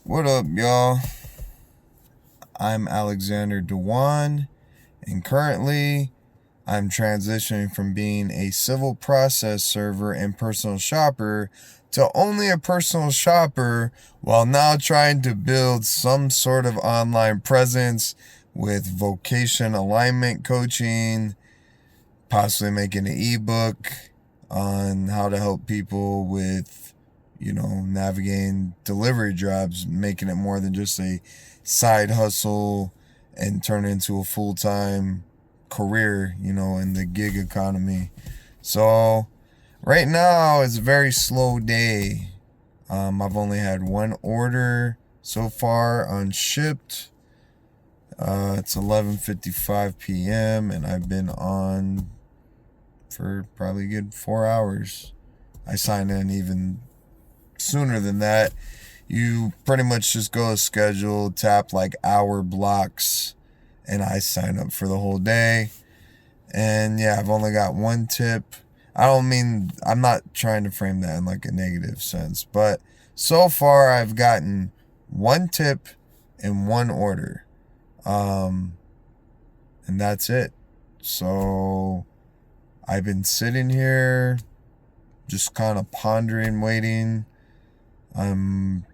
What up, y'all? I'm Alexander Dewan, and currently I'm transitioning from being a civil process server and personal shopper to only a personal shopper while now trying to build some sort of online presence with vocation alignment coaching, possibly making an ebook on how to help people with, navigating delivery jobs, making it more than just a side hustle and turn it into a full-time career, in the gig economy. So right now it's a very slow day. I've only had one order so far on Shipt. It's 11:55 p.m. and I've been on for probably a good 4 hours. I signed in even sooner than that. You pretty much just go to schedule, tap like hour blocks, and I sign up for the whole day. And yeah, I've only got one tip. I'm not trying to frame that in like a negative sense, but so far I've gotten one tip and one order. And that's it. So I've been sitting here just kind of pondering, waiting. I'm,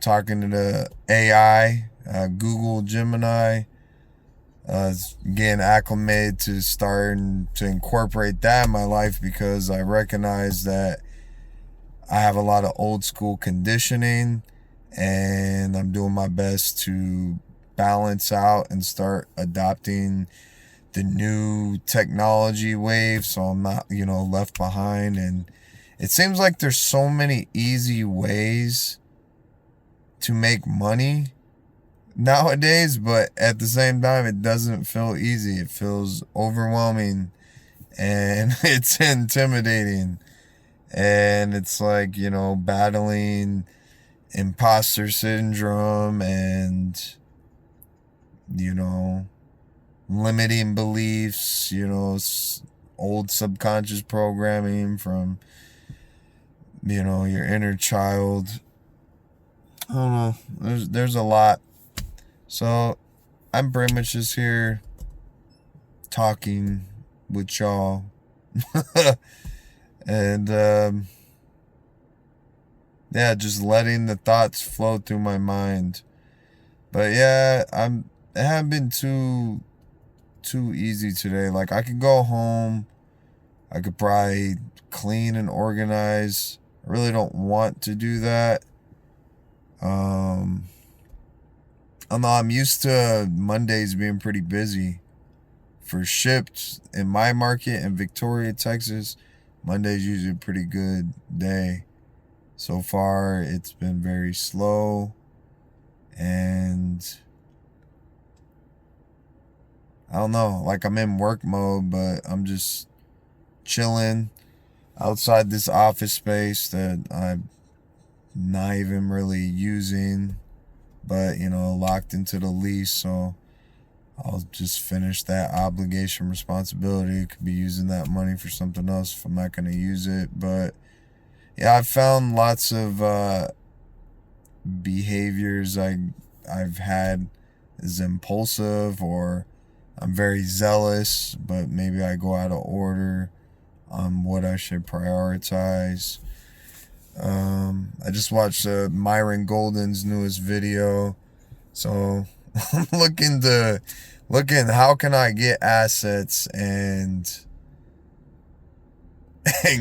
talking to the AI, Google Gemini, getting acclimated to starting to incorporate that in my life because I recognize that I have a lot of old school conditioning and I'm doing my best to balance out and start adopting the new technology wave so I'm not, left behind. And it seems like there's so many easy ways to make money nowadays, but at the same time, it doesn't feel easy. It feels overwhelming and it's intimidating. And it's like, battling imposter syndrome and, limiting beliefs, old subconscious programming from, your inner child. I don't know. There's a lot. So I'm pretty much just here talking with y'all. And yeah, just letting the thoughts flow through my mind. But yeah, it hasn't been too easy today. Like I could go home, I could probably clean and organize. I really don't want to do that. I know I'm used to Mondays being pretty busy. For Shipt in my market in Victoria, Texas, Monday's usually a pretty good day. So far, it's been very slow, and I don't know, like I'm in work mode, but I'm just chilling outside this office space that I'm not even really using, but locked into the lease, so I'll just finish that obligation responsibility. Could be using that money for something else if I'm not going to use it. But yeah, I've found lots of behaviors I've had is impulsive, or I'm very zealous, but maybe I go out of order on what I should prioritize. I just watched Myron Golden's newest video, so I'm looking how can I get assets and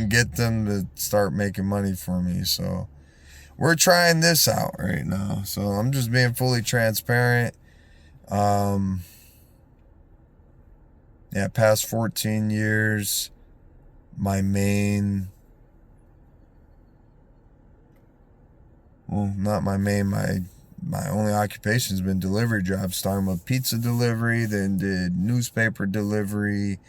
get them to start making money for me. So we're trying this out right now. So I'm just being fully transparent. Yeah, past 14 years, my main, well, not my main, my only occupation has been delivery jobs, starting with pizza delivery, then did newspaper delivery,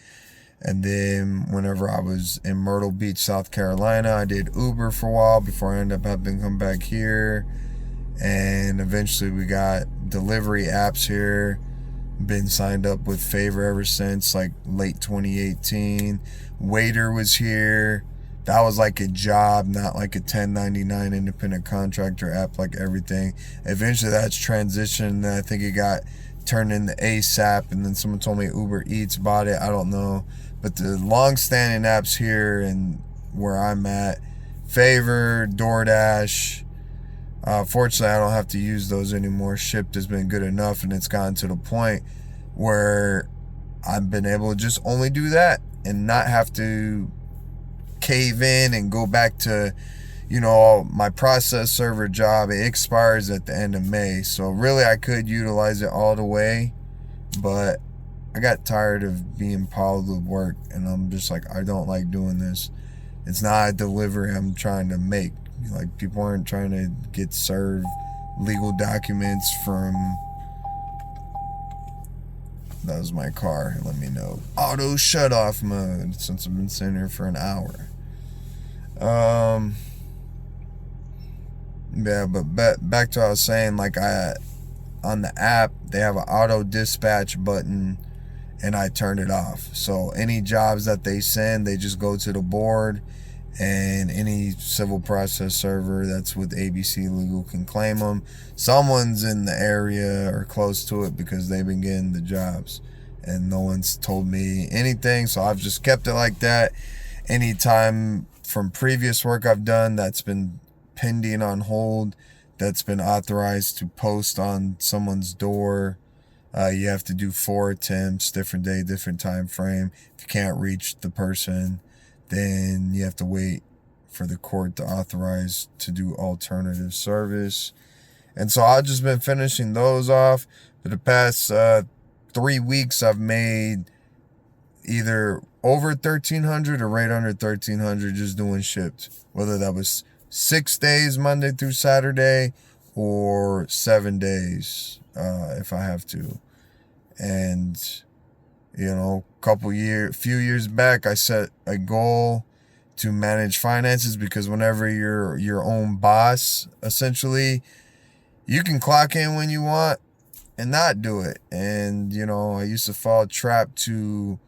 and then whenever I was in Myrtle Beach, South Carolina, I did Uber for a while before I ended up having to come back here. And eventually we got delivery apps here. Been signed up with Favor ever since like late 2018. Waiter was here that was like a job, not like a 1099 independent contractor app like everything. Eventually that's transitioned. I think it got turned into ASAP, and then someone told me Uber Eats bought it. I don't know. But the long-standing apps here and where I'm at, Favor, DoorDash. Fortunately, I don't have to use those anymore. Shipt has been good enough, and it's gotten to the point where I've been able to just only do that and not have to cave in and go back to, my process server job. It expires at the end of May. So really I could utilize it all the way, but I got tired of being piled with work, and I'm just like, I don't like doing this. It's not a delivery I'm trying to make. Like, people aren't trying to get served legal documents from... That was my car. Let me know. Auto shut off mode, since I've been sitting here for an hour. Yeah, but back to what I was saying, like, on the app, they have an auto dispatch button, and I turned it off. So any jobs that they send, they just go to the board, and any civil process server that's with ABC Legal can claim them. Someone's in the area or close to it because they've been getting the jobs, and no one's told me anything, so I've just kept it like that. Anytime from previous work I've done that's been pending on hold, that's been authorized to post on someone's door, you have to do 4 attempts, different day, different time frame. If you can't reach the person, then you have to wait for the court to authorize to do alternative service. And so I've just been finishing those off. For the past 3 weeks, I've made either over 1,300 or right under 1,300 just doing Shipt. Whether that was 6 days, Monday through Saturday, or 7 days, if I have to. And few years back, I set a goal to manage finances, because whenever you're your own boss, essentially, you can clock in when you want and not do it. And, I used to fall trap to,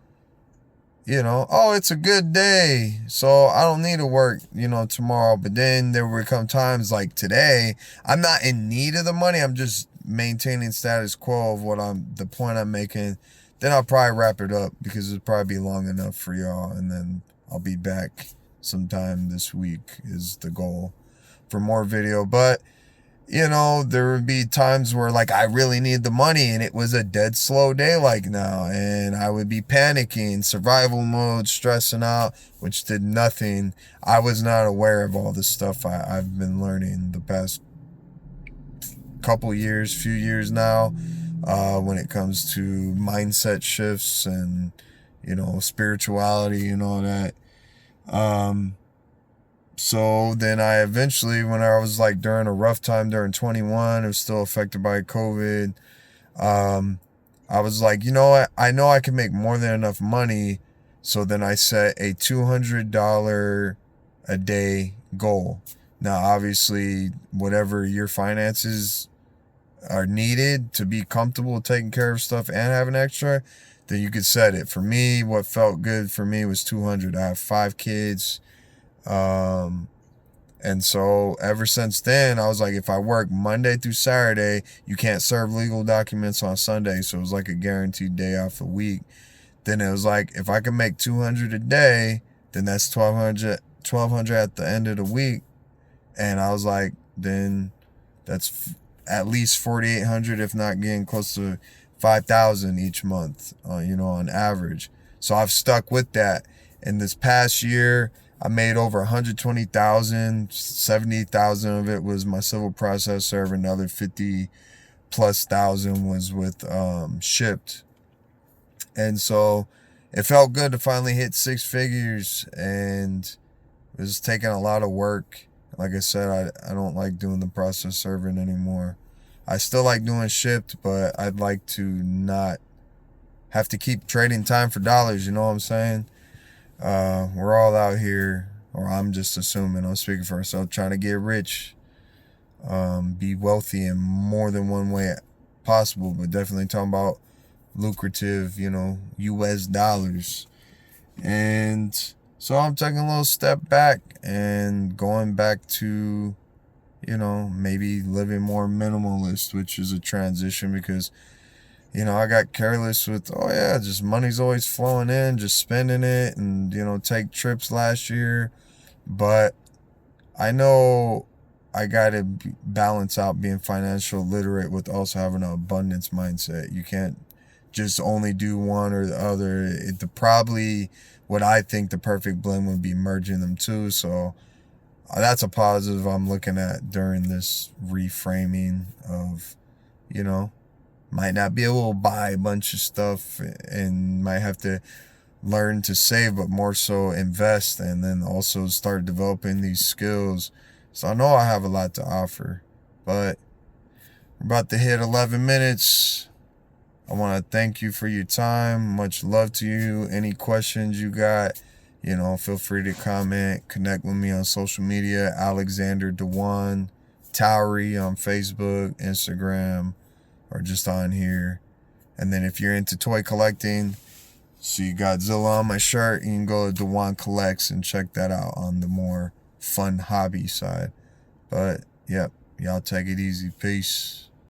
oh, it's a good day, so I don't need to work, tomorrow. But then there would come times like today, I'm not in need of the money. I'm just maintaining status quo of the point I'm making. Then I'll probably wrap it up, because it'll probably be long enough for y'all. And then I'll be back sometime this week is the goal for more video. But, there would be times where, like, I really need the money and it was a dead slow day like now. And I would be panicking, survival mode, stressing out, which did nothing. I was not aware of all this stuff I've been learning the past few years now. When it comes to mindset shifts and, spirituality and all that. So then I eventually, when I was like during a rough time during 21, I was still affected by COVID. I was like, you know what? I know I can make more than enough money. So then I set a $200 a day goal. Now, obviously, whatever your finances are needed to be comfortable taking care of stuff and having extra, then you could set it. For me, what felt good for me was 200. I have 5 kids. And so ever since then, I was like, if I work Monday through Saturday, you can't serve legal documents on Sunday. So it was like a guaranteed day off a week. Then it was like, if I can make 200 a day, then that's 1,200 at the end of the week. And I was like, then that's at least 4,800, if not getting close to 5,000 each month, on average. So I've stuck with that. And this past year, I made over 120,000, 70,000 of it was my civil process server. Another 50 plus thousand was with Shipt. And so it felt good to finally hit 6 figures, and it was taking a lot of work. Like I said, I don't like doing the process serving anymore. I still like doing Shipt, but I'd like to not have to keep trading time for dollars, you know what I'm saying? We're all out here, or I'm just assuming, I'm speaking for myself, trying to get rich, be wealthy in more than one way possible, but definitely talking about lucrative, US dollars. And So I'm taking a little step back and going back to, maybe living more minimalist, which is a transition because, I got careless with, oh yeah, just money's always flowing in, just spending it and, take trips last year. But I know I got to balance out being financial literate with also having an abundance mindset. You can't just only do one or the other. Probably what I think the perfect blend would be merging them two. So that's a positive I'm looking at during this reframing of, you know, might not be able to buy a bunch of stuff and might have to learn to save, but more so invest and then also start developing these skills. So I know I have a lot to offer, but we're about to hit 11 minutes. I want to thank you for your time. Much love to you. Any questions you got, feel free to comment. Connect with me on social media, Alexander Dewan, Towery on Facebook, Instagram, or just on here. And then if you're into toy collecting, see Godzilla on my shirt, you can go to Dewan Collects and check that out on the more fun hobby side. But, yep, y'all take it easy. Peace.